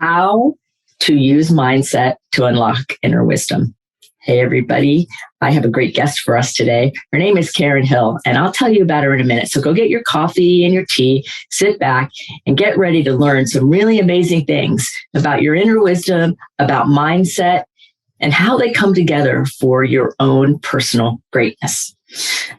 how to use mindset to unlock inner wisdom. Hey, everybody. I have a great guest for us today. Her name is Karin Hill, and I'll tell you about her in a minute. So go get your coffee and your tea, sit back, and get ready to learn some really amazing things about your inner wisdom, about mindset, and how they come together for your own personal greatness.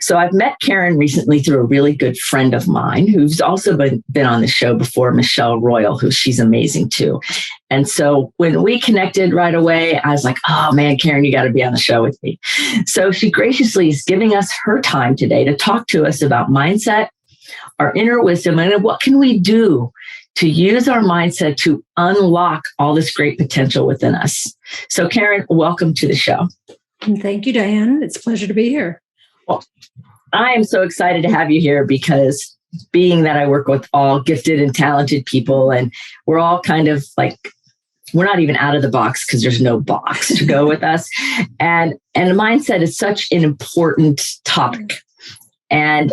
So I've met Karin recently through a really good friend of mine who's also been on the show before, Michelle Royal, she's amazing too. And so when we connected right away, I was like, oh man, Karin, you got to be on the show with me. So she graciously is giving us her time today to talk to us about mindset, our inner wisdom, and what can we do to use our mindset to unlock all this great potential within us. So Karin, welcome to the show. Thank you, Diane. It's a pleasure to be here. Well, I am so excited to have you here because being that I work with all gifted and talented people, and we're all kind of like, we're not even out of the box because there's no box to go with us. And mindset is such an important topic. And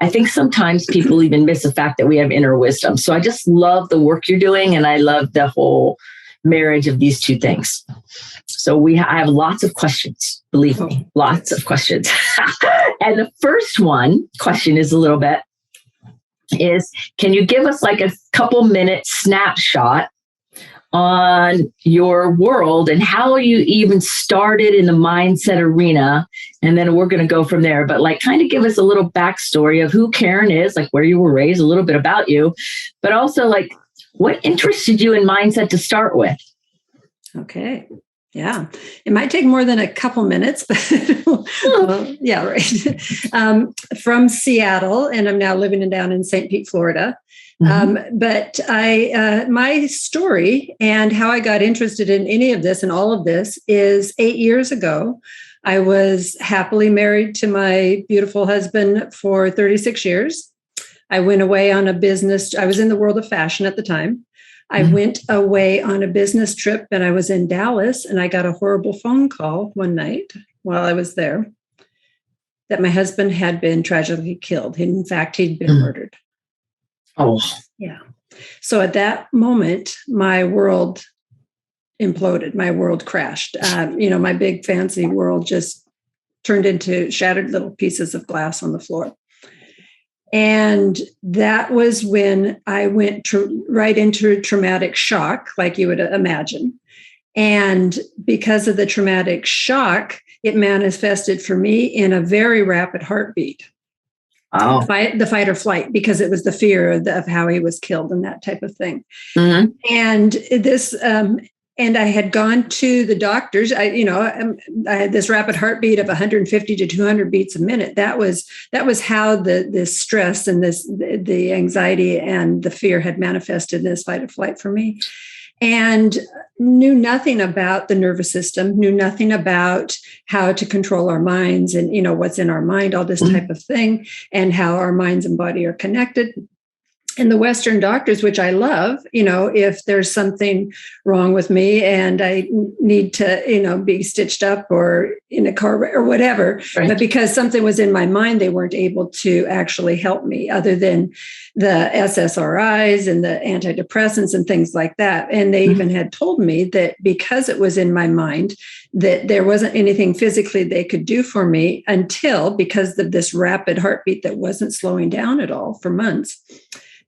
I think sometimes people even miss the fact that we have inner wisdom. So I just love the work you're doing, and I love the whole marriage of these two things. So I have lots of questions, believe me, lots of questions. And the first question is can you give us like a couple minute snapshot on your world and how you even started in the mindset arena? And then we're going to go from there, but like kind of give us a little backstory of who Karin is, like where you were raised, a little bit about you, but also like what interested you in mindset to start with? Okay. Yeah. It might take more than a couple minutes, but well, yeah, right. From Seattle, and I'm now living down in St. Pete, Florida. But my story and how I got interested in any of this and all of this is 8 years ago. I was happily married to my beautiful husband for 36 years. I went away on a business. I was in the world of fashion at the time. I went away on a business trip, and I was in Dallas, and I got a horrible phone call one night while I was there that my husband had been tragically killed. In fact, he'd been murdered. Oh, yeah. So at that moment, my world imploded. My world crashed. My big fancy world just turned into shattered little pieces of glass on the floor. And that was when I went right into traumatic shock, like you would imagine. And because of the traumatic shock, it manifested for me in a very rapid heartbeat. Wow. The fight or flight, because it was the fear of how he was killed and that type of thing. And this, and I had gone to the doctors. I had this rapid heartbeat of 150 to 200 beats a minute. That was how this stress and the anxiety and the fear had manifested in this fight or flight for me. And knew nothing about the nervous system, knew nothing about how to control our minds and, what's in our mind, all this type of thing, and how our minds and body are connected. And the Western doctors, which I love, if there's something wrong with me and I need to, be stitched up or in a car or whatever, right. But because something was in my mind, they weren't able to actually help me other than the SSRIs and the antidepressants and things like that. And they even had told me that because it was in my mind, that there wasn't anything physically they could do for me until, because of this rapid heartbeat that wasn't slowing down at all for months,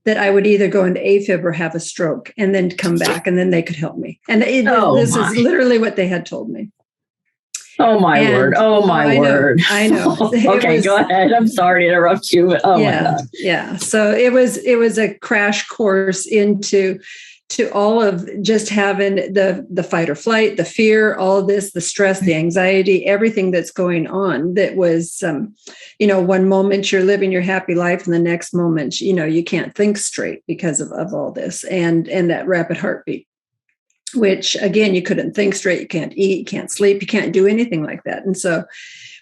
that I would either go into AFib or have a stroke and then come back and then they could help me. And this is literally what they had told me. Oh, my word. Oh, my word. I know. Okay, go ahead. I'm sorry to interrupt you. But my God. Yeah. So it was a crash course into all of just having the fight or flight, the fear, all of this, the stress, the anxiety, everything that's going on. That was, one moment you're living your happy life and the next moment, you can't think straight because of all this and that rapid heartbeat, which again, you couldn't think straight. You can't eat, you can't sleep, you can't do anything like that. And so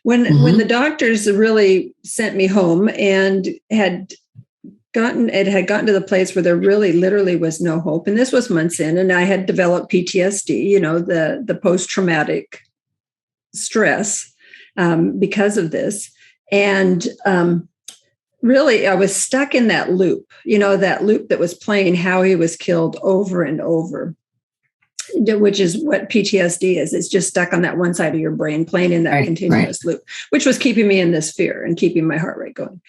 when the doctors really sent me home and had gotten to the place where there really literally was no hope. And this was months in, and I had developed PTSD, the post-traumatic stress because of this. And really, I was stuck in that loop, that loop that was playing how he was killed over and over, which is what PTSD is. It's just stuck on that one side of your brain, playing in that continuous loop, which was keeping me in this fear and keeping my heart rate going.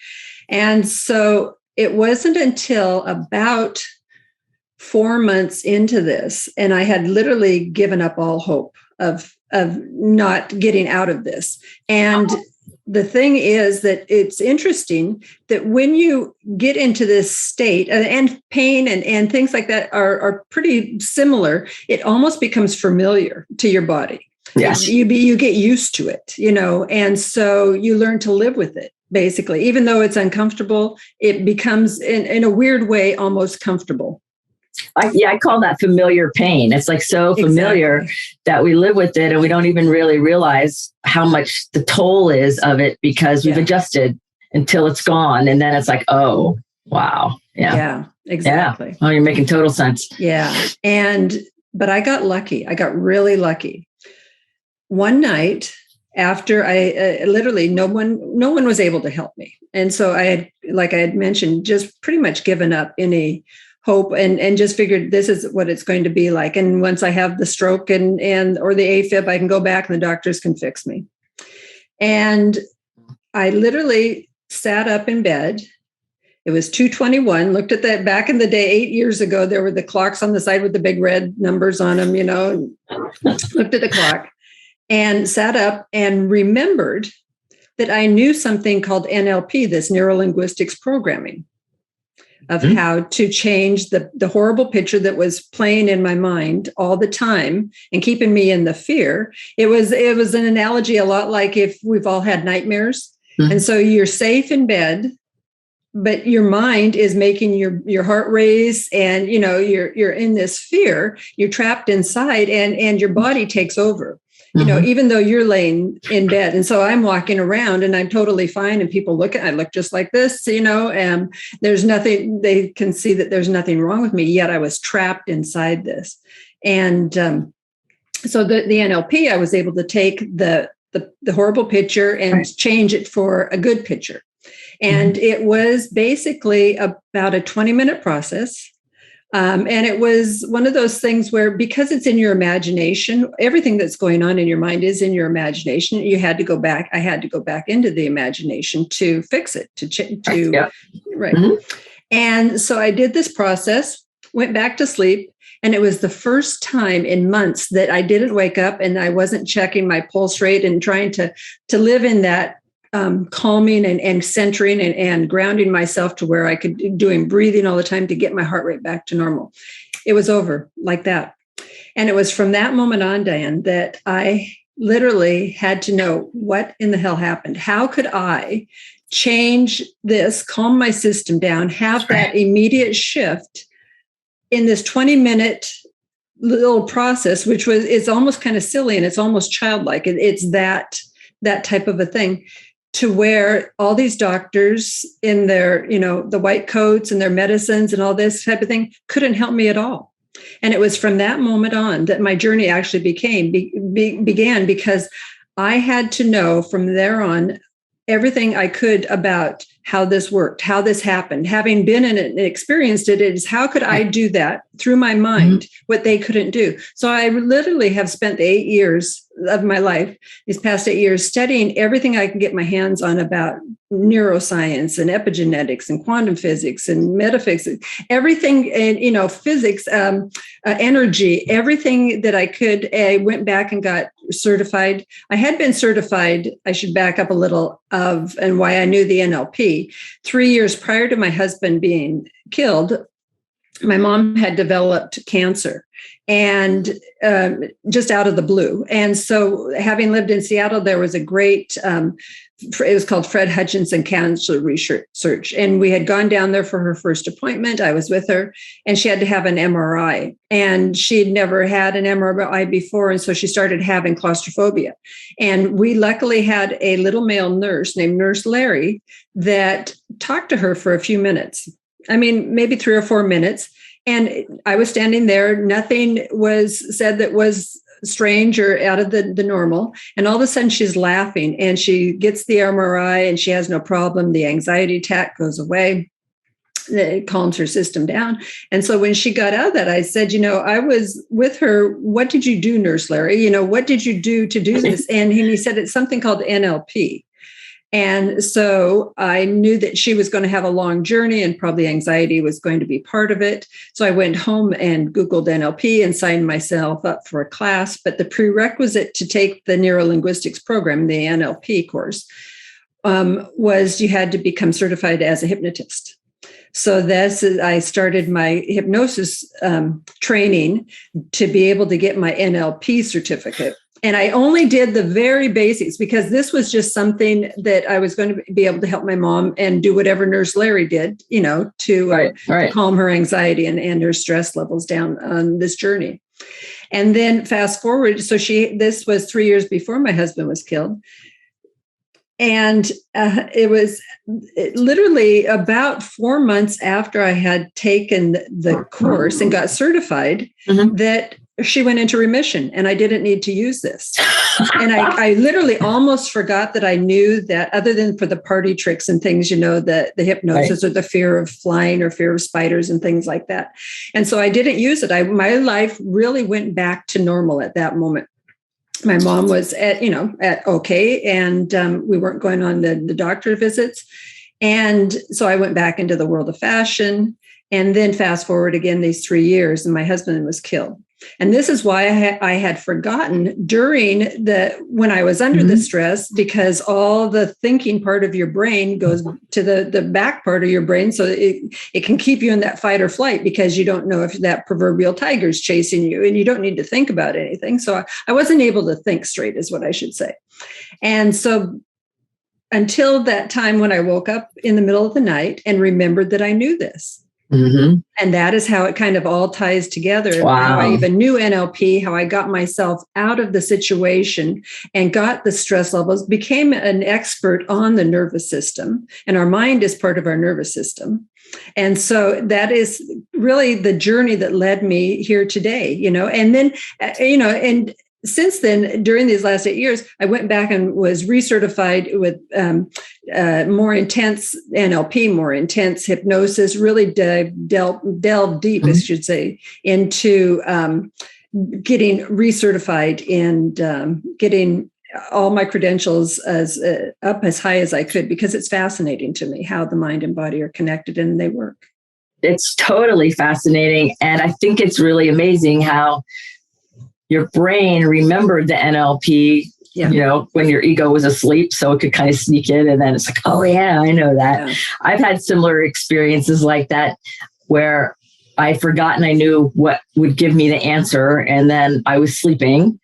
And so it wasn't until about 4 months into this, and I had literally given up all hope of not getting out of this. And the thing is that it's interesting that when you get into this state, and pain and things like that are pretty similar, it almost becomes familiar to your body. Yes. You get used to it, and so you learn to live with it, basically. Even though it's uncomfortable, it becomes, in a weird way, almost comfortable. I call that familiar pain. It's like so familiar that we live with it and we don't even really realize how much the toll is of it because we've adjusted until it's gone. And then it's like, oh, wow. Yeah, exactly. Yeah. Oh, you're making total sense. Yeah. But I got lucky. I got really lucky. One night after I literally, no one was able to help me. And so I had, like I had mentioned, just pretty much given up any hope and just figured this is what it's going to be like. And once I have the stroke or the AFib, I can go back and the doctors can fix me. And I literally sat up in bed. It was 2:21. Looked at that back in the day, 8 years ago, there were the clocks on the side with the big red numbers on them, looked at the clock and sat up and remembered that I knew something called NLP, this neuro-linguistics programming, of how to change the horrible picture that was playing in my mind all the time and keeping me in the fear. It was an analogy a lot like if we've all had nightmares. And so you're safe in bed, but your mind is making your heart race and, you're in this fear, you're trapped inside and your body takes over. Even though you're laying in bed. And so I'm walking around and I'm totally fine. And people I look just like this, and there's nothing, they can see that there's nothing wrong with me. Yet I was trapped inside this. And so the NLP, I was able to take the horrible picture and change it for a good picture. And it was basically about a 20-minute process. And it was one of those things where, because it's in your imagination, everything that's going on in your mind is in your imagination. I had to go back into the imagination to fix it, right. And so I did this process, went back to sleep. And it was the first time in months that I didn't wake up and I wasn't checking my pulse rate and trying to live in that calming and centering and grounding myself to where I could doing breathing all the time to get my heart rate back to normal. It was over like that. And it was from that moment on, Diane, that I literally had to know what in the hell happened. How could I change this, calm my system down, have that immediate shift in this 20-minute little process, which it's almost kind of silly and it's almost childlike. It's that type of a thing, to where all these doctors in their, the white coats and their medicines and all this type of thing couldn't help me at all. And it was from that moment on that my journey actually began, because I had to know from there on everything I could about how this worked, how this happened. Having been in it and experienced it, is how could I do that through my mind, what they couldn't do? So I literally have spent the 8 years of my life, these past 8 years, studying everything I can get my hands on about neuroscience and epigenetics and quantum physics and metaphysics, everything, and, physics, energy, everything that I could. I went back and got certified. I had been certified, I should back up a little, and why I knew the NLP. 3 years prior to my husband being killed, my mom had developed cancer, and just out of the blue. And so, having lived in Seattle, there was a great, it was called Fred Hutchinson Cancer Research. And we had gone down there for her first appointment. I was with her, and she had to have an MRI. And she'd never had an MRI before. And so she started having claustrophobia. And we luckily had a little male nurse named Nurse Larry that talked to her for a few minutes. I mean, maybe 3 or 4 minutes. And I was standing there. Nothing was said that was strange or out of the normal. And all of a sudden she's laughing and she gets the MRI and she has no problem. The anxiety attack goes away. It calms her system down. And so when she got out of that, I said, I was with her. What did you do, Nurse Larry? What did you do to do this? And he said, it's something called NLP. And so I knew that she was going to have a long journey and probably anxiety was going to be part of it. So I went home and Googled NLP and signed myself up for a class. But the prerequisite to take the neurolinguistics program, the NLP course, was you had to become certified as a hypnotist. So I started my hypnosis training to be able to get my NLP certificate. And I only did the very basics because this was just something that I was going to be able to help my mom and do whatever Nurse Larry did, to calm her anxiety and her stress levels down on this journey. And then fast forward. So this was 3 years before my husband was killed. And it was literally about 4 months after I had taken the course and got certified that she went into remission and I didn't need to use this. And I literally almost forgot that I knew that, other than for the party tricks and things, the hypnosis or the fear of flying or fear of spiders and things like that. And so I didn't use it. My life really went back to normal at that moment. My mom was at okay. And we weren't going on the doctor visits. And so I went back into the world of fashion. And then fast forward again, these 3 years, and my husband was killed. And this is why I had forgotten when I was under the stress, because all the thinking part of your brain goes to the back part of your brain. So it can keep you in that fight or flight because you don't know if that proverbial tiger's chasing you and you don't need to think about anything. So I wasn't able to think straight is what I should say. And so until that time when I woke up in the middle of the night and remembered that I knew this. And that is how it kind of all ties together. Wow. How I even knew NLP, how I got myself out of the situation and got the stress levels, became an expert on the nervous system. And our mind is part of our nervous system. And so that is really the journey that led me here today, and then, and since then, during these last 8 years, I went back and was recertified with more intense NLP, more intense hypnosis, really delve deep, I should say, into getting recertified and getting all my credentials up as high as I could, because it's fascinating to me how the mind and body are connected and they work. It's totally fascinating. And I think it's really amazing how your brain remembered the NLP, when your ego was asleep, so it could kind of sneak in. And then it's like, oh yeah, I know that. Yeah. I've had similar experiences like that where I forgotten I knew what would give me the answer. And then I was sleeping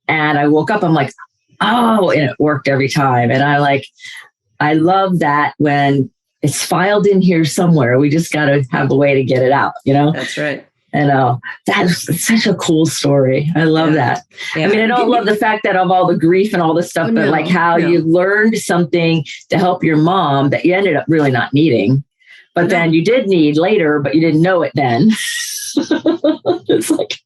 and I woke up, I'm like, oh, and it worked every time. And I love that when it's filed in here somewhere, we just got to have a way to get it out, That's right. And that's such a cool story. I love that. Yeah. I mean, I don't love the fact that of all the grief and all this stuff, but like how you learned something to help your mom that you ended up really not needing, but then you did need later, but you didn't know it then. It's like,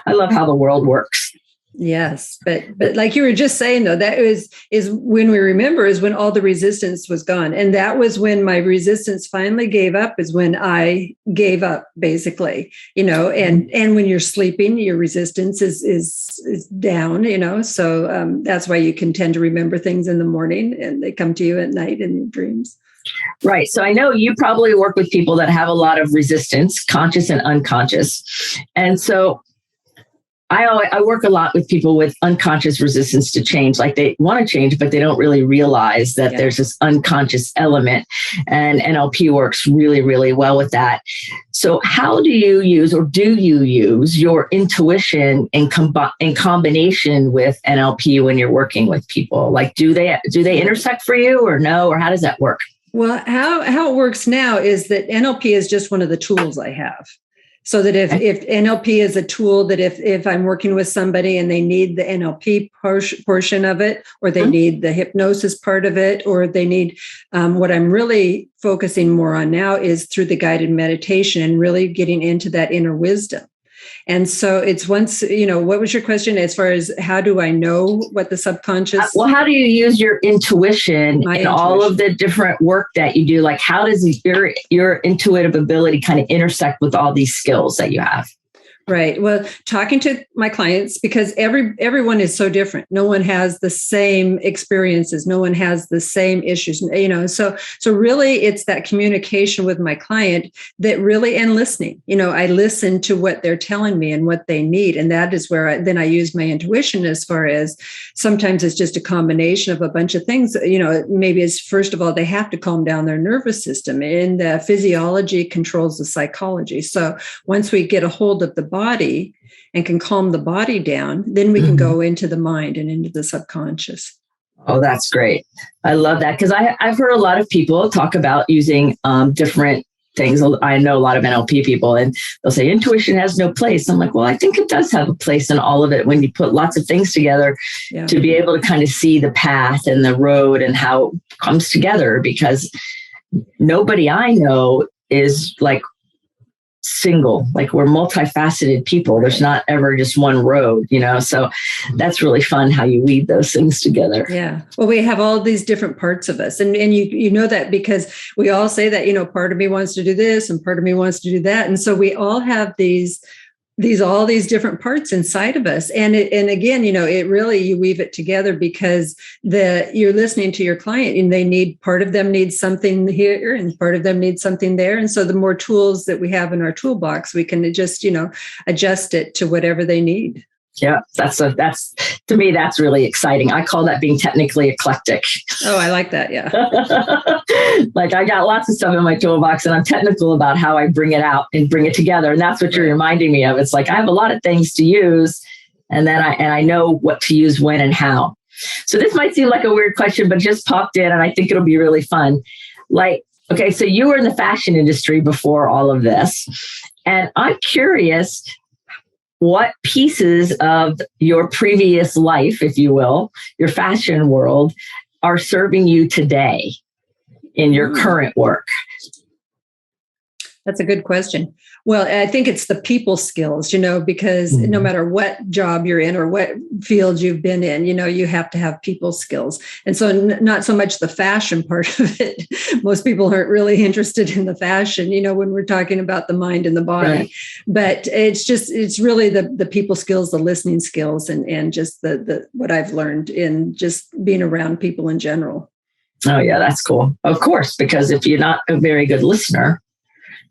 I love how the world works. Yes. But like you were just saying, though, that is when we remember is when all the resistance was gone. And that was when my resistance finally gave up, is when I gave up, basically, and when you're sleeping, your resistance is down, so that's why you can tend to remember things in the morning and they come to you at night in your dreams. Right. So I know you probably work with people that have a lot of resistance, conscious and unconscious. And so I work a lot with people with unconscious resistance to change, like they want to change, but they don't really realize that there's this unconscious element, and NLP works really, really well with that. So how do you use your intuition in combination with NLP when you're working with people? Like, do they intersect for you or no, or how does that work? Well, how it works now is that NLP is just one of the tools I have. So that if NLP is a tool that if I'm working with somebody and they need the NLP portion of it, or they need the hypnosis part of it, or they need what I'm really focusing more on now is through the guided meditation and really getting into that inner wisdom. And so it's once, what was your question as far as how do I know what the subconscious? Well, how do you use your intuition in all of the different work that you do? Like, how does your intuitive ability kind of intersect with all these skills that you have? Right. Well, talking to my clients, because everyone is so different. No one has the same experiences. No one has the same issues. So really, it's that communication with my client that really, and listening. I listen to what they're telling me and what they need, and that is where I use my intuition. As far as sometimes it's just a combination of a bunch of things. Maybe it's first of all they have to calm down their nervous system, and the physiology controls the psychology. So once we get a hold of the body and can calm the body down, then we can go into the mind and into the subconscious. Oh, that's great. I love that, because I've heard a lot of people talk about using different things. I know a lot of NLP people, and they'll say intuition has no place. I'm like, well, I think it does have a place in all of it when you put lots of things together to be able to kind of see the path and the road and how it comes together, because nobody I know is like single. Like, we're multifaceted people. There's not ever just one road, so that's really fun how you weave those things together. Yeah. Well, we have all these different parts of us, and you know that because we all say that, part of me wants to do this and part of me wants to do that. And so we all have these all these different parts inside of us. And again, it really, you weave it together because you're listening to your client, and part of them needs something here and part of them needs something there. And so the more tools that we have in our toolbox, we can just, adjust it to whatever they need. Yeah, that's to me, that's really exciting. I call that being technically eclectic. Oh, I like that. Yeah. Like, I got lots of stuff in my toolbox, and I'm technical about how I bring it out and bring it together. And that's what you're reminding me of. It's like, I have a lot of things to use, and then I know what to use when and how. So this might seem like a weird question, but it just popped in, and I think it'll be really fun. Like, okay, so you were in the fashion industry before all of this, and I'm curious, what pieces of your previous life, if you will, your fashion world, are serving you today in your current work? That's a good question. Well, I think it's the people skills, because no matter what job you're in or what field you've been in, you have to have people skills. And so not so much the fashion part of it. Most people aren't really interested in the fashion, when we're talking about the mind and the body. Right. But it's really the people skills, the listening skills, and just the what I've learned in just being around people in general. Oh, yeah, that's cool. Of course, because if you're not a very good listener,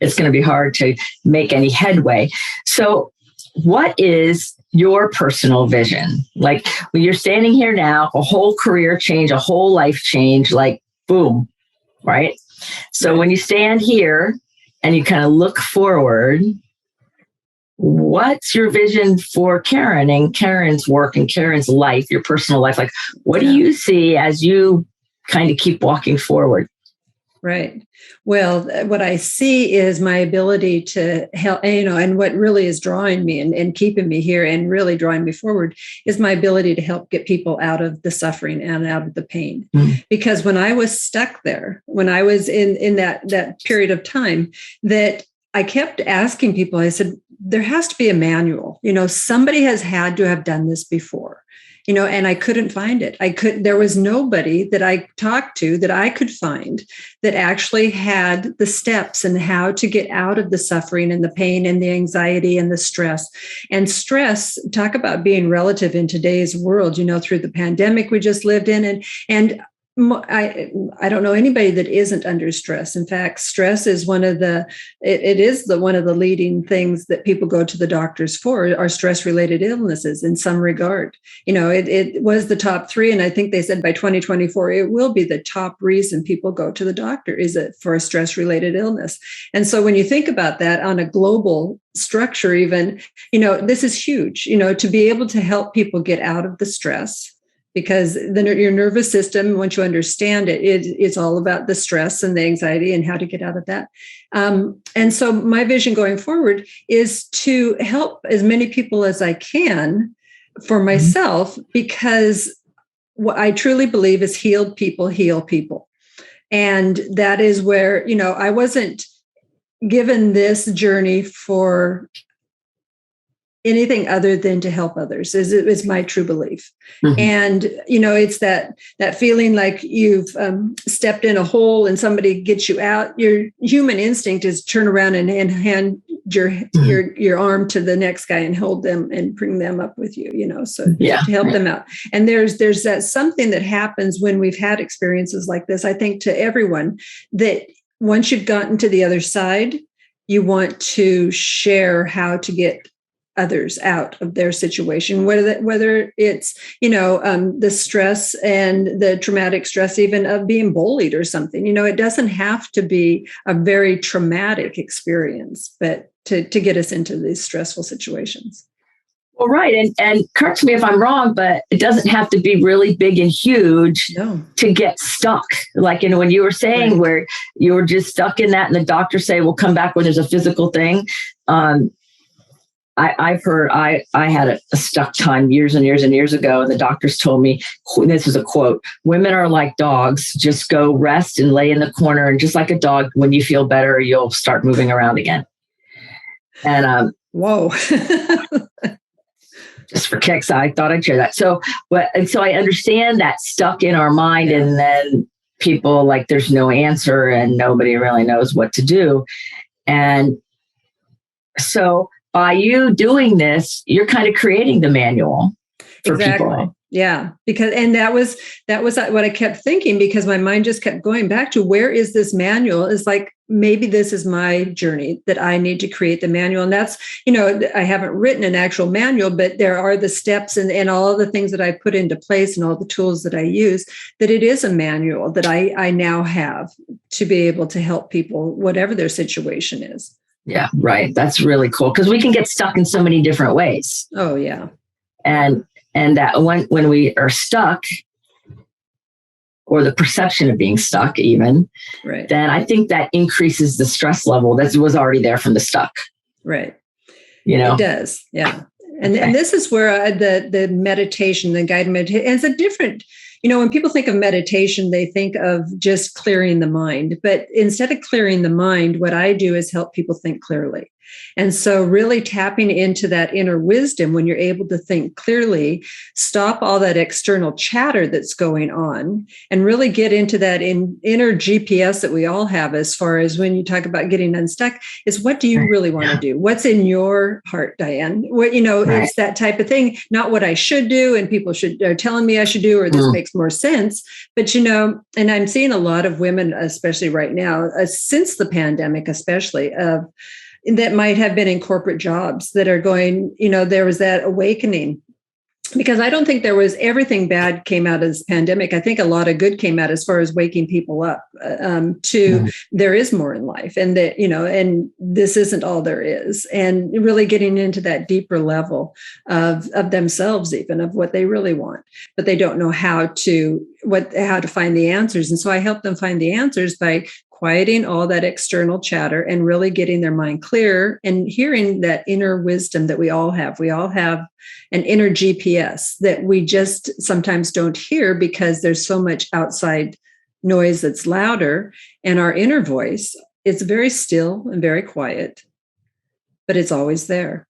it's going to be hard to make any headway. So what is your personal vision? Like, when you're standing here now, a whole career change, a whole life change, like boom, right? So when you stand here and you kind of look forward, what's your vision for Karin and Karin's work and Karin's life, your personal life? Like, what do you see as you kind of keep walking forward? Right. Well, what I see is my ability to help, and what really is drawing me and keeping me here and really drawing me forward is my ability to help get people out of the suffering and out of the pain. Because when I was stuck there, when I was in that period of time, that I kept asking people, I said, there has to be a manual. Somebody has had to have done this before. And I couldn't find it. There was nobody that I talked to that I could find that actually had the steps and how to get out of the suffering and the pain and the anxiety and the stress. And stress, talk about being relative in today's world, through the pandemic we just lived in. And I don't know anybody that isn't under stress. In fact, stress is one of the leading things that people go to the doctors for are stress-related illnesses in some regard. It was the top 3. And I think they said by 2024, it will be the top reason people go to the doctor is it for a stress-related illness. And so when you think about that on a global structure, even, this is huge, to be able to help people get out of the stress. Because your nervous system, once you understand it, it's all about the stress and the anxiety and how to get out of that. And so my vision going forward is to help as many people as I can for myself, because what I truly believe is healed people heal people. And that is where, I wasn't given this journey for anything other than to help others is my true belief. Mm-hmm. And, it's that feeling like you've stepped in a hole and somebody gets you out. Your human instinct is turn around and hand your arm to the next guy and hold them and bring them up with you, to help them out. And there's that something that happens when we've had experiences like this, I think, to everyone, that once you've gotten to the other side, you want to share how to get others out of their situation, whether it's, the stress and the traumatic stress even of being bullied or something. It doesn't have to be a very traumatic experience, but to get us into these stressful situations. Well, right. And correct me if I'm wrong, but it doesn't have to be really big and huge to get stuck. Like, when you were saying where you were just stuck in that and the doctor say, we'll come back when there's a physical thing. I've heard, I had a stuck time years and years and years ago, and the doctors told me, this is a quote, women are like dogs, just go rest and lay in the corner. And just like a dog, when you feel better, you'll start moving around again. And whoa. Just for kicks, I thought I'd share that. So I understand that stuck in our mind, and then people like there's no answer and nobody really knows what to do. And so by you doing this, you're kind of creating the manual for people. Yeah, and that was what I kept thinking, because my mind just kept going back to, where is this manual? It's like, maybe this is my journey that I need to create the manual. And that's, I haven't written an actual manual, but there are the steps and all of the things that I put into place and all the tools that I use, that it is a manual that I now have to be able to help people, whatever their situation is. Yeah, right. That's really cool, because we can get stuck in so many different ways. Oh, yeah. And that when we are stuck, or the perception of being stuck even, then I think that increases the stress level that was already there from the stuck. Right. It does. Yeah. And this is where the meditation, the guided meditation, it's a different, when people think of meditation, they think of just clearing the mind. But instead of clearing the mind, what I do is help people think clearly. And so really tapping into that inner wisdom, when you're able to think clearly, stop all that external chatter that's going on, and really get into that inner GPS that we all have, as far as when you talk about getting unstuck, is what do you really want to do? What's in your heart, Diane? What, it's that type of thing, not what I should do and people are telling me I should do, or this makes more sense. But, and I'm seeing a lot of women, especially right now, since the pandemic, especially that might have been in corporate jobs, that are going, there was that awakening, because I don't think there was everything bad came out of this pandemic. I think a lot of good came out as far as waking people up there is more in life, and that, and this isn't all there is, and really getting into that deeper level of themselves, even of what they really want, but they don't know how to find the answers. And so I help them find the answers by quieting all that external chatter and really getting their mind clear and hearing that inner wisdom that we all have. We all have an inner GPS that we just sometimes don't hear, because there's so much outside noise that's louder. And our inner voice is very still and very quiet, but it's always there.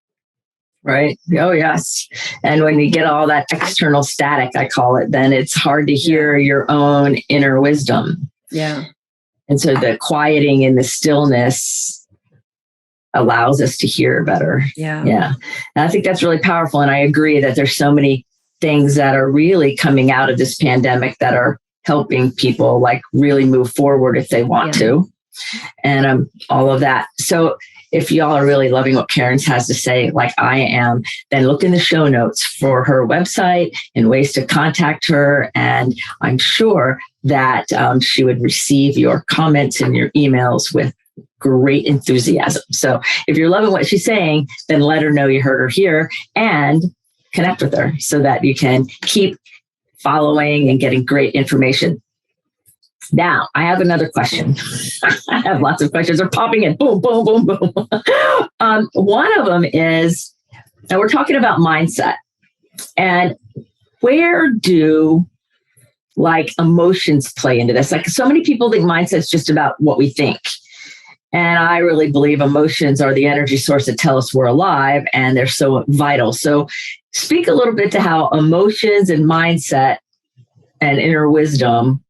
Right. Oh, yes. And when you get all that external static, I call it, then it's hard to hear your own inner wisdom. Yeah. And so the quieting and the stillness allows us to hear better. Yeah. Yeah. And I think that's really powerful. And I agree that there's so many things that are really coming out of this pandemic that are helping people like really move forward if they want to. And all of that. So if y'all are really loving what Karin has to say, like I am, then look in the show notes for her website and ways to contact her. And I'm sure that she would receive your comments and your emails with great enthusiasm. So if you're loving what she's saying, then let her know you heard her here and connect with her so that you can keep following and getting great information. Now, I have another question. I have lots of questions. They're popping in. Boom, boom, boom, boom. One of them is, and we're talking about mindset. And where do like emotions play into this? Like so many people think mindset is just about what we think. And I really believe emotions are the energy source that tell us we're alive, and they're so vital. So speak a little bit to how emotions and mindset and inner wisdom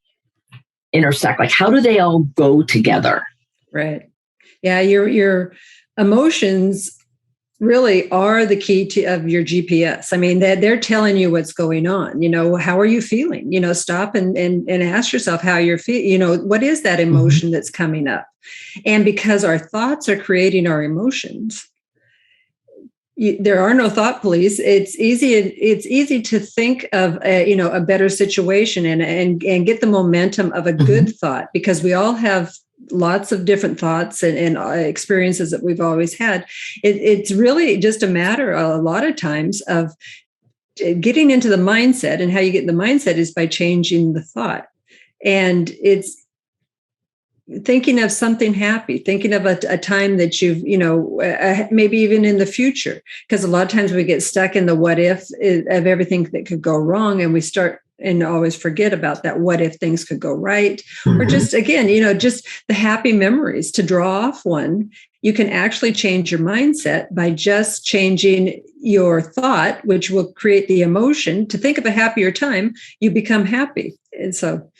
intersect. Like, how do they all go together? Right. Yeah, your emotions really are the key of your GPS. I mean, they're telling you what's going on. How are you feeling? Stop and ask yourself how you're feeling. What is that emotion that's coming up? And because our thoughts are creating our emotions, there are no thought police. It's easy to think of a better situation and get the momentum of a good thought, because we all have lots of different thoughts and experiences that we've always had. It's really just a matter a lot of times of getting into the mindset, and how you get in the mindset is by changing the thought. And it's thinking of something happy, thinking of a time that you've, maybe even in the future, because a lot of times we get stuck in the what if of everything that could go wrong, and we start and always forget about that what if things could go right. Or just, again, just the happy memories. To draw off one, you can actually change your mindset by just changing your thought, which will create the emotion. To think of a happier time, you become happy. And so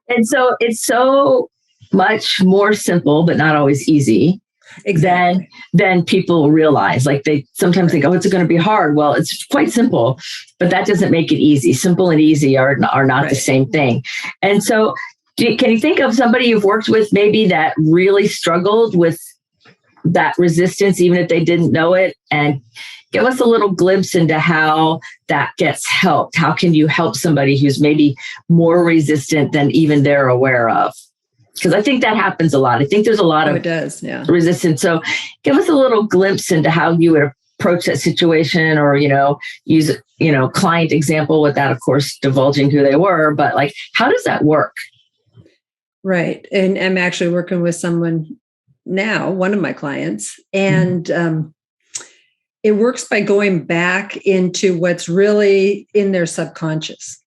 it's so much more simple, but not always easy. Exactly. Than people realize. Like, they sometimes think, oh, it's going to be hard. Well, it's quite simple, but that doesn't make it easy. Simple and easy are not the same thing. And so can you think of somebody you've worked with maybe that really struggled with that resistance, even if they didn't know it? And give us a little glimpse into how that gets helped. How can you help somebody who's maybe more resistant than even they're aware of? Because I think that happens a lot. I think there's a lot of resistance. So give us a little glimpse into how you would approach that situation, or, use, client example without, of course, divulging who they were. But like, how does that work? Right. And I'm actually working with someone now, one of my clients, and it works by going back into what's really in their subconscious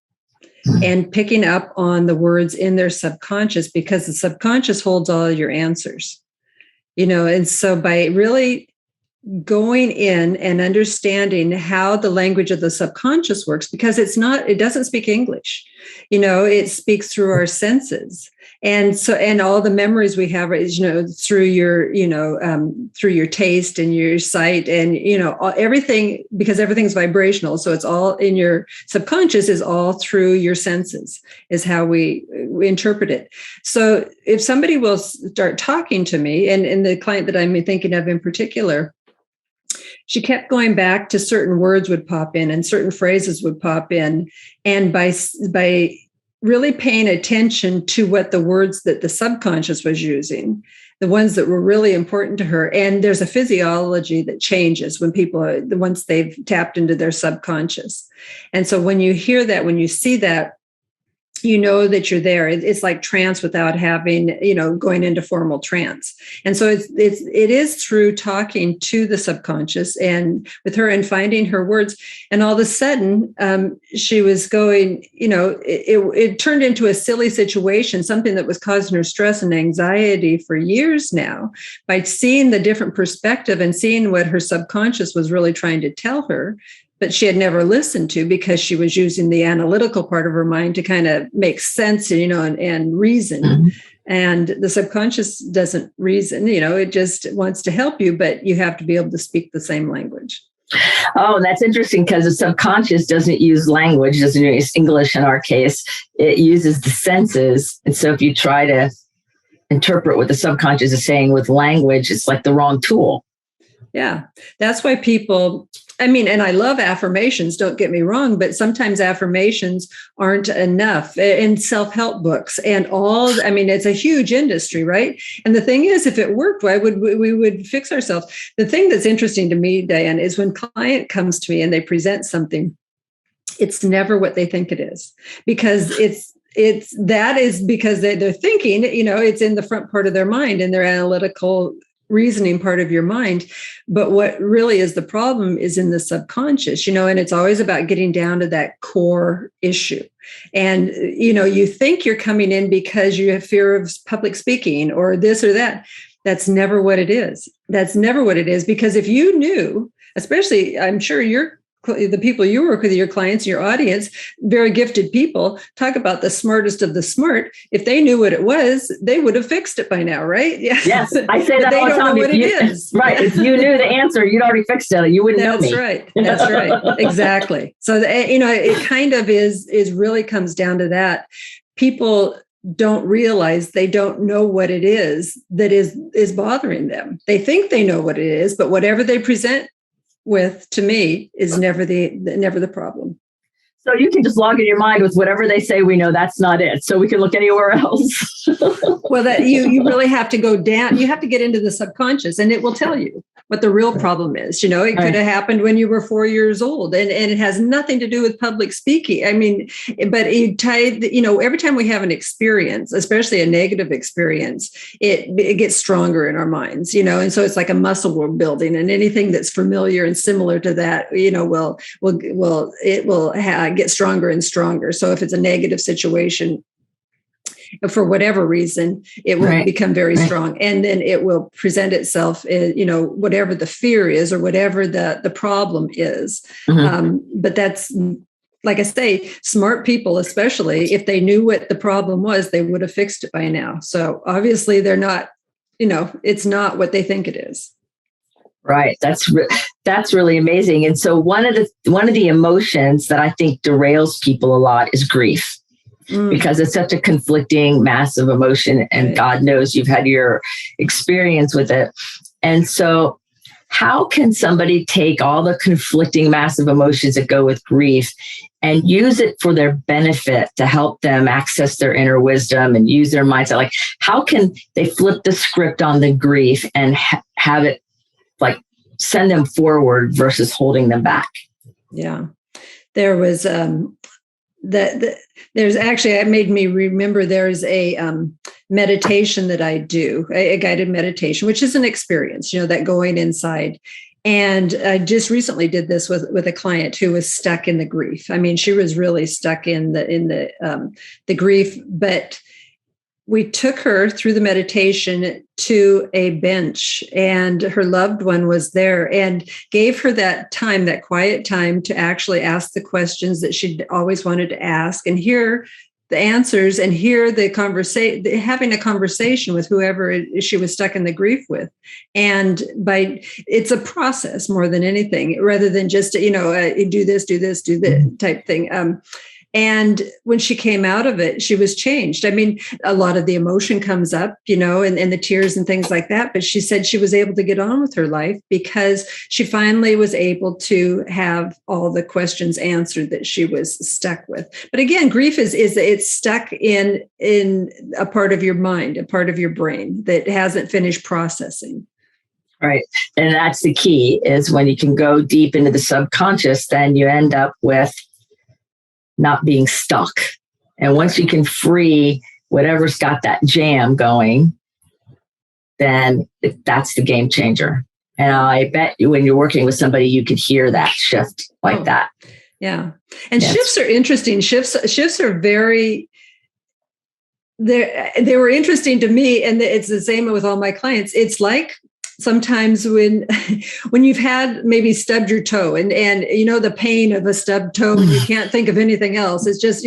and picking up on the words in their subconscious, because the subconscious holds all your answers, and so by really going in and understanding how the language of the subconscious works, because it doesn't speak English, it speaks through our senses. And so, and all the memories we have is, through your, through your taste and your sight and, everything, because everything's vibrational. So it's all in your subconscious, is all through your senses, is how we interpret it. So if somebody will start talking to me, and the client that I'm thinking of in particular, she kept going back to certain words would pop in and certain phrases would pop in. And by really paying attention to what the words that the subconscious was using, the ones that were really important to her. And there's a physiology that changes when people, once they've tapped into their subconscious. And so when you hear that, when you see that, that you're there. It's like trance without having, going into formal trance. And so it is through talking to the subconscious and with her and finding her words. And all of a sudden, she was going, it turned into a silly situation, something that was causing her stress and anxiety for years now, by seeing the different perspective and seeing what her subconscious was really trying to tell her, but she had never listened to, because she was using the analytical part of her mind to kind of make sense, and reason. Mm-hmm. And the subconscious doesn't reason, it just wants to help you, but you have to be able to speak the same language. Oh, that's interesting, because the subconscious doesn't use language, doesn't use English in our case. It uses the senses. And so if you try to interpret what the subconscious is saying with language, it's like the wrong tool. Yeah, that's why people... and I love affirmations, don't get me wrong, but sometimes affirmations aren't enough in self-help books and all. It's a huge industry, right? And the thing is, if it worked, we would fix ourselves. The thing that's interesting to me, Diane, is when a client comes to me and they present something, it's never what they think it is, because that is because they're thinking, it's in the front part of their mind, in their analytical reasoning part of your mind. But what really is the problem is in the subconscious, and it's always about getting down to that core issue. And, you think you're coming in because you have fear of public speaking or this or that. That's never what it is. That's never what it is. Because if you knew, especially, I'm sure the people you work with, your clients, your audience, very gifted people, talk about the smartest of the smart. If they knew what it was, they would have fixed it by now, right? Yes, I say that they all the don't time. know what it is. Right. If you knew the answer, you'd already fixed it. You wouldn't know me. That's right. Exactly. So, it kind of is really comes down to that. People don't realize they don't know what it is that is bothering them. They think they know what it is, but whatever they present with, to me, is never the problem. So you can just log in your mind with whatever they say, we know that's not it. So we can look anywhere else. Well, that you really have to go down. You have to get into the subconscious, and it will tell you what the real problem is. It could have happened when you were 4 years old, and it has nothing to do with public speaking. I mean, but you tie, every time we have an experience, especially a negative experience, it gets stronger in our minds, and so it's like a muscle we're building, and anything that's familiar and similar to that, will get stronger and stronger. So if it's a negative situation, for whatever reason, it will become very strong, and then it will present itself, whatever the fear is or whatever the problem is. But that's, like I say, smart people, especially if they knew what the problem was, they would have fixed it by now. So obviously they're not, it's not what they think it is. Right. That's really amazing. And so one of the emotions that I think derails people a lot is grief. Because it's such a conflicting, massive emotion, and God knows you've had your experience with it. And so how can somebody take all the conflicting, massive emotions that go with grief and use it for their benefit to help them access their inner wisdom and use their mindset? Like, how can they flip the script on the grief and have it like send them forward versus holding them back? Yeah. There was there's actually, it made me remember there's a meditation that I do, a guided meditation, which is an experience, that going inside. And I just recently did this with a client who was stuck in the grief. I mean, she was really stuck in the grief, but we took her through the meditation to a bench, and her loved one was there, and gave her that time, that quiet time, to actually ask the questions that she'd always wanted to ask and hear the answers and hear the conversation, having a conversation with whoever she was stuck in the grief with. And it's a process more than anything, rather than just, do this type thing. And when she came out of it, she was changed. I mean, a lot of the emotion comes up, and the tears and things like that. But she said she was able to get on with her life because she finally was able to have all the questions answered that she was stuck with. But again, grief is it's stuck in a part of your mind, a part of your brain that hasn't finished processing. Right. And that's the key, is when you can go deep into the subconscious, then you end up with not being stuck. And once you can free whatever's got that jam going, then that's the game changer. And I bet you, when you're working with somebody, you could hear that shift like that. Yeah. And shifts are interesting. Shifts are very, they were interesting to me. And it's the same with all my clients. It's like, sometimes when you've had maybe stubbed your toe and the pain of a stubbed toe and you can't think of anything else, it's just,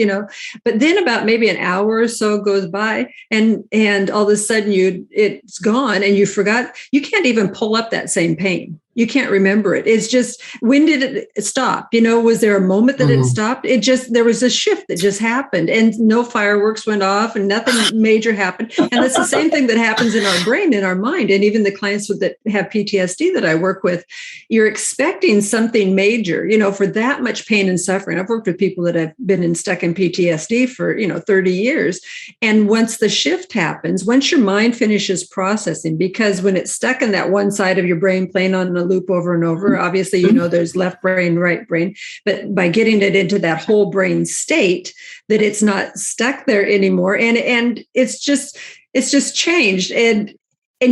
but then about maybe an hour or so goes by and all of a sudden it's gone and you forgot, you can't even pull up that same pain. You can't remember it. It's just, when did it stop? Was there a moment that it stopped? There was a shift that just happened and no fireworks went off and nothing major happened. And that's the same thing that happens in our brain, in our mind. And even the clients that have PTSD that I work with, you're expecting something major, for that much pain and suffering. I've worked with people that have been stuck in PTSD for, 30 years. And once the shift happens, once your mind finishes processing, because when it's stuck in that one side of your brain playing on a loop over and over, obviously, there's left brain, right brain, but by getting it into that whole brain state, that it's not stuck there anymore. And it's just changed. And it,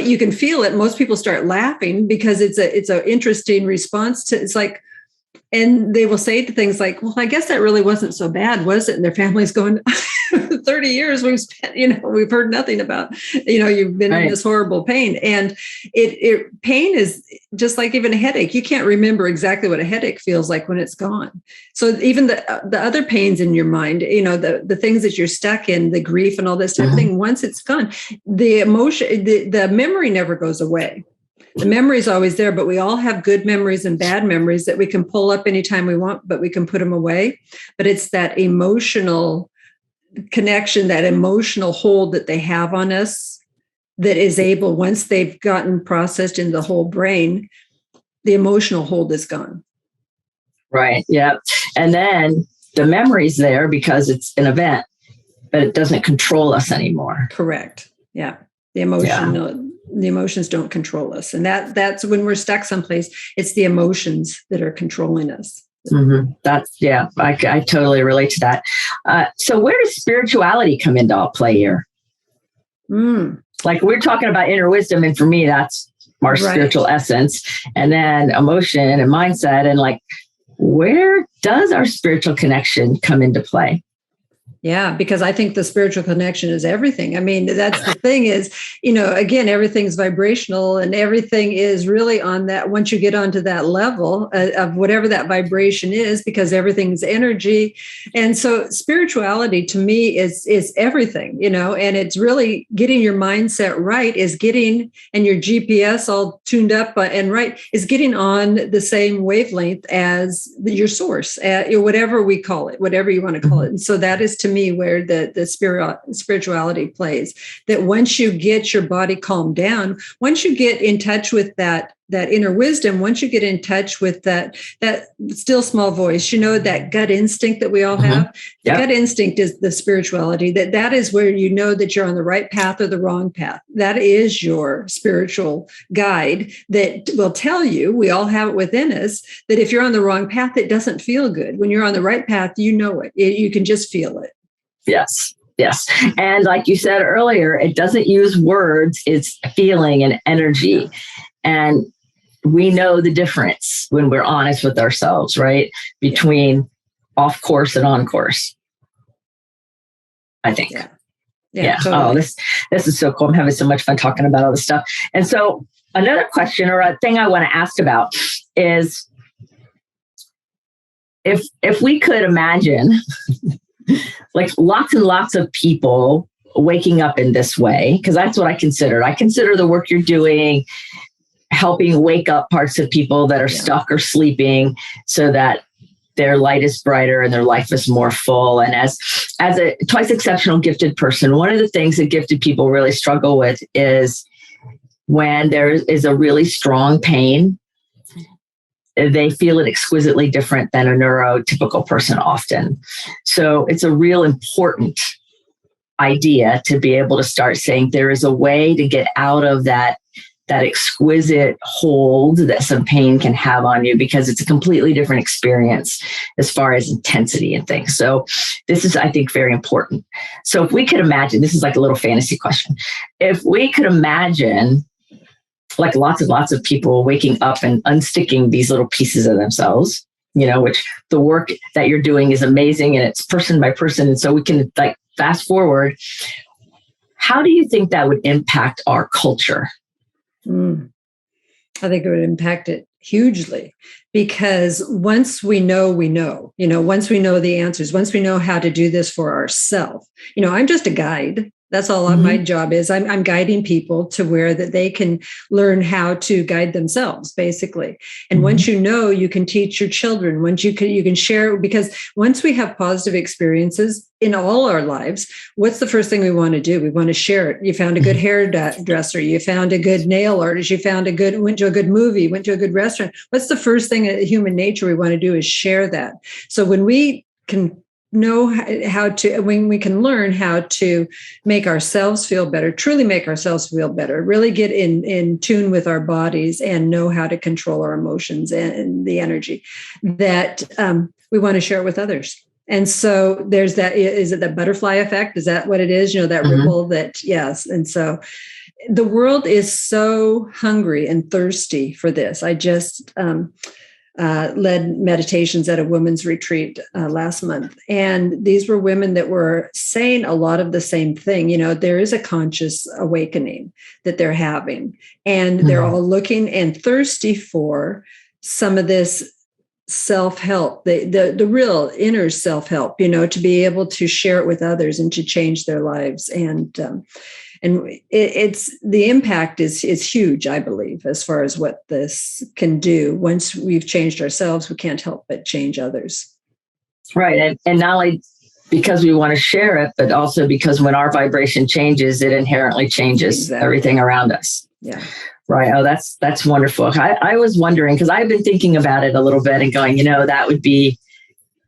you can feel it. Most people start laughing because it's an interesting response to, it's like, And they will say to things like, well, I guess that really wasn't so bad, was it? And their family's going, 30 years we've spent, we've heard nothing about, you've been in this horrible pain. And pain is just like even a headache. You can't remember exactly what a headache feels like when it's gone. So even the other pains in your mind, the things that you're stuck in, the grief and all this type of thing, once it's gone, the emotion, the memory never goes away. The memory is always there, but we all have good memories and bad memories that we can pull up anytime we want, but we can put them away. But it's that emotional connection, that emotional hold that they have on us that is able, once they've gotten processed in the whole brain, the emotional hold is gone. Right. Yeah. And then the memory's there because it's an event, but it doesn't control us anymore. Correct. Yeah. The emotions don't control us. And that's when we're stuck someplace, it's the emotions that are controlling us. Mm-hmm. I totally relate to that. So where does spirituality come into play here? Like we're talking about inner wisdom. And for me, that's our spiritual essence, and then emotion and mindset. And like, where does our spiritual connection come into play? Yeah, because I think the spiritual connection is everything. I mean, that's the thing is, again, everything's vibrational and everything is really on that. Once you get onto that level of whatever that vibration is, because everything's energy. And so spirituality to me is everything, and it's really getting your mindset right, is getting, and your GPS all tuned up and right, is getting on the same wavelength as your source, whatever we call it, whatever you want to call it. And so that is to me where the spirituality plays, that once you get your body calmed down, once you get in touch with that inner wisdom, once you get in touch with that still small voice, that gut instinct that we all have, the gut instinct is the spirituality, that is where you know that you're on the right path or the wrong path. That is your spiritual guide that will tell you, we all have it within us, that if you're on the wrong path, it doesn't feel good. When you're on the right path, you know it. You can just feel it. Yes. And like you said earlier, it doesn't use words, it's feeling and energy. And we know the difference when we're honest with ourselves, right? Between off course and on course, I think. Yeah. Totally. Oh, this is so cool. I'm having so much fun talking about all this stuff. And so another question or a thing I want to ask about is if we could imagine like lots and lots of people waking up in this way, because that's what I consider. I consider the work you're doing helping wake up parts of people that are stuck or sleeping so that their light is brighter and their life is more full. And as a twice exceptional gifted person, one of the things that gifted people really struggle with is when there is a really strong pain, they feel it exquisitely different than a neurotypical person often. So it's a real important idea to be able to start saying there is a way to get out of that exquisite hold that some pain can have on you, because it's a completely different experience as far as intensity and things. So this is, I think, very important. So if we could imagine, this is like a little fantasy question. If we could imagine like lots and lots of people waking up and unsticking these little pieces of themselves, which the work that you're doing is amazing and it's person by person. And so we can like fast forward. How do you think that would impact our culture? I think it would impact it hugely, because once we know, once we know the answers, once we know how to do this for ourselves, I'm just a guide. That's all my job is. I'm guiding people to where that they can learn how to guide themselves, basically. And once you know, you can teach your children. Once you can share, because once we have positive experiences in all our lives, what's the first thing we want to do? We want to share it. You found a good hairdresser. You found a good nail artist. You went to a good movie, went to a good restaurant. What's the first thing in human nature we want to do is share that. So when we can know how to, when we can learn how to make ourselves feel better, truly make ourselves feel better, really get in tune with our bodies and know how to control our emotions and the energy, that we want to share it with others. And so there's that, is it the butterfly effect? Is that what it is? That ripple that, yes. And so the world is so hungry and thirsty for this. led meditations at a women's retreat last month. And these were women that were saying a lot of the same thing. There is a conscious awakening that they're having, and they're all looking and thirsty for some of this self-help, the real inner self-help, to be able to share it with others and to change their lives. And it's the impact is huge, I believe, as far as what this can do. Once we've changed ourselves, we can't help but change others. Right. And not only because we want to share it, but also because when our vibration changes, it inherently changes everything around us. Yeah. Right. Oh, that's wonderful. I was wondering, because I've been thinking about it a little bit and going, that would be,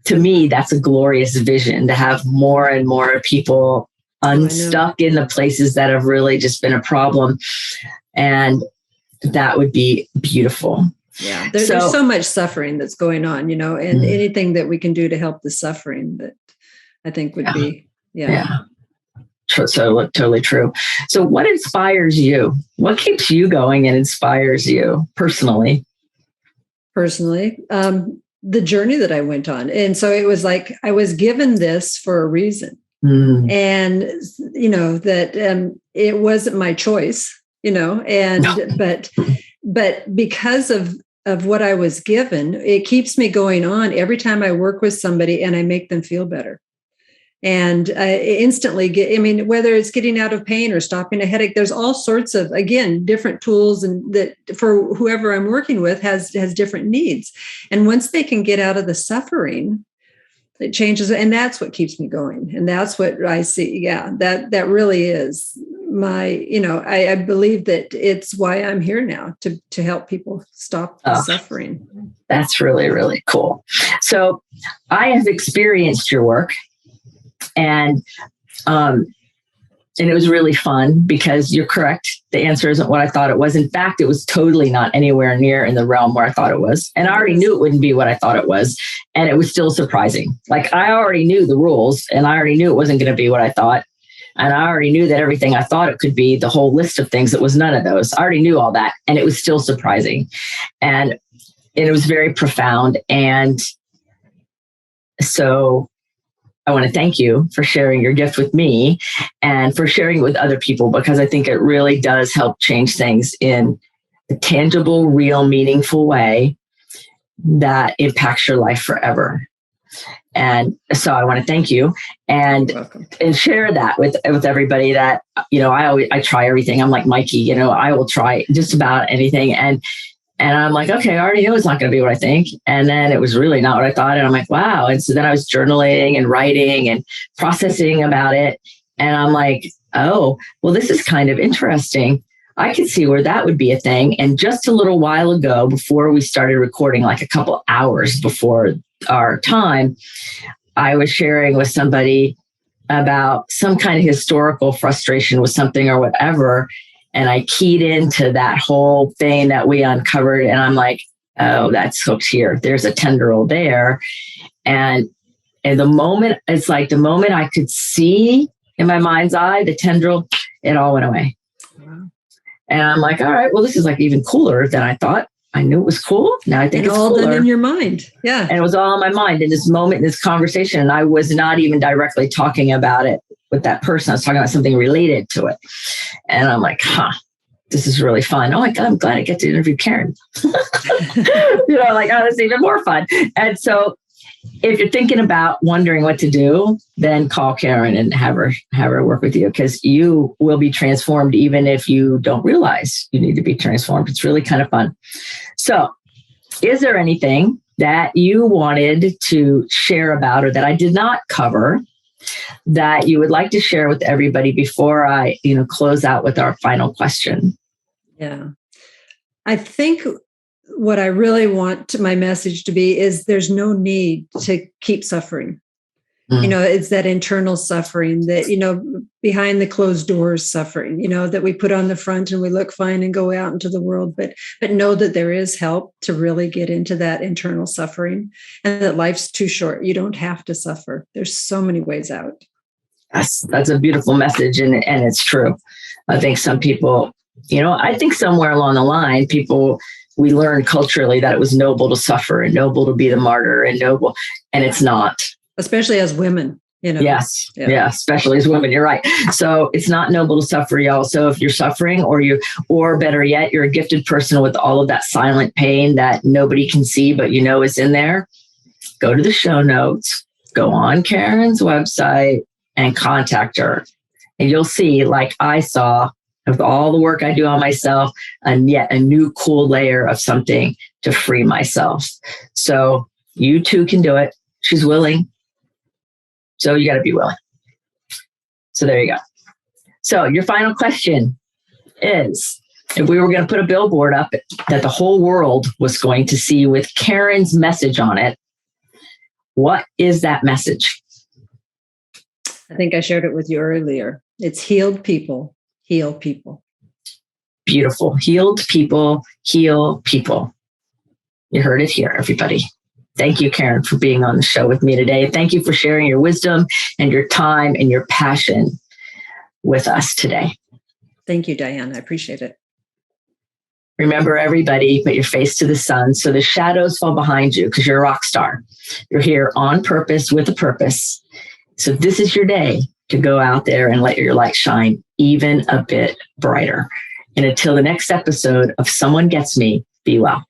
to me, that's a glorious vision, to have more and more people unstuck in the places that have really just been a problem. And that would be beautiful. Yeah. There's so much suffering that's going on, and anything that we can do to help the suffering, that I think would be, So totally true. So what inspires you? What keeps you going and inspires you personally? The journey that I went on. And so it was like, I was given this for a reason. And, that it wasn't my choice, but because of what I was given, it keeps me going on every time I work with somebody and I make them feel better. And I instantly whether it's getting out of pain or stopping a headache, there's all sorts of, again, different tools, and that for whoever I'm working with has different needs. And once they can get out of the suffering, it changes. And that's what keeps me going. And that's what I see. Yeah, that really is my, I believe that it's why I'm here now, to help people stop the suffering. That's really, really cool. So I have experienced your work. And it was really fun, because you're correct. The answer isn't what I thought it was. In fact, it was totally not anywhere near in the realm where I thought it was. And I already knew it wouldn't be what I thought it was. And it was still surprising. Like, I already knew the rules, and I already knew it wasn't going to be what I thought. And I already knew that everything I thought it could be, the whole list of things, it was none of those. I already knew all that. And it was still surprising. And it was very profound. And so I want to thank you for sharing your gift with me and for sharing it with other people, because I think it really does help change things in a tangible, real, meaningful way that impacts your life forever. And so I want to thank you and share that with everybody, that, I try everything. I'm like Mikey, I will try just about anything. And I'm like, okay, I already know it's not going to be what I think. And then it was really not what I thought. And I'm like, wow. And so then I was journaling and writing and processing about it. And I'm like, oh, well, this is kind of interesting. I could see where that would be a thing. And just a little while ago, before we started recording, like a couple hours before our time, I was sharing with somebody about some kind of historical frustration with something or whatever. And I keyed into that whole thing that we uncovered. And I'm like, oh, that's hooked here. There's a tendril there. And the moment, it's like the moment I could see in my mind's eye, the tendril, it all went away. Wow. And I'm like, all right, well, this is like even cooler than I thought. I knew it was cool. Now I think it's all done in your mind. Yeah. And it was all in my mind in this moment, in this conversation. And I was not even directly talking about it with that person. I was talking about something related to it. And I'm like, this is really fun. Oh my God, I'm glad I get to interview Karin. Like, oh, this is even more fun. And so if you're thinking about wondering what to do, then call Karin and have her work with you, because you will be transformed even if you don't realize you need to be transformed. It's really kind of fun. So is there anything that you wanted to share about, or that I did not cover, that you would like to share with everybody before I, close out with our final question? Yeah. I think what I really want my message to be is there's no need to keep suffering. It's that internal suffering that, behind the closed doors suffering, that we put on the front and we look fine and go out into the world, but know that there is help to really get into that internal suffering, and that life's too short. You don't have to suffer. There's so many ways out. That's a beautiful message. And it's true. I think some people, I think somewhere along the line, people we learned culturally that it was noble to suffer and noble to be the martyr and noble, and it's not. Especially as women, Yes. Yeah. Especially as women. You're right. So it's not noble to suffer, y'all. So if you're suffering or better yet, you're a gifted person with all of that silent pain that nobody can see, but is in there, go to the show notes, go on Karin's website and contact her. And you'll see, like I saw, with all the work I do on myself, and yet a new cool layer of something to free myself. So you too can do it. She's willing. So you got to be willing. So there you go. So your final question is, if we were going to put a billboard up that the whole world was going to see with Karin's message on it, what is that message? I think I shared it with you earlier. It's healed people, heal people. Beautiful. Healed people, heal people. You heard it here, everybody. Thank you, Karin, for being on the show with me today. Thank you for sharing your wisdom and your time and your passion with us today. Thank you, Diane. I appreciate it. Remember, everybody, put your face to the sun so the shadows fall behind you because you're a rock star. You're here on purpose with a purpose. So this is your day to go out there and let your light shine even a bit brighter. And until the next episode of Someone Gets Me, be well.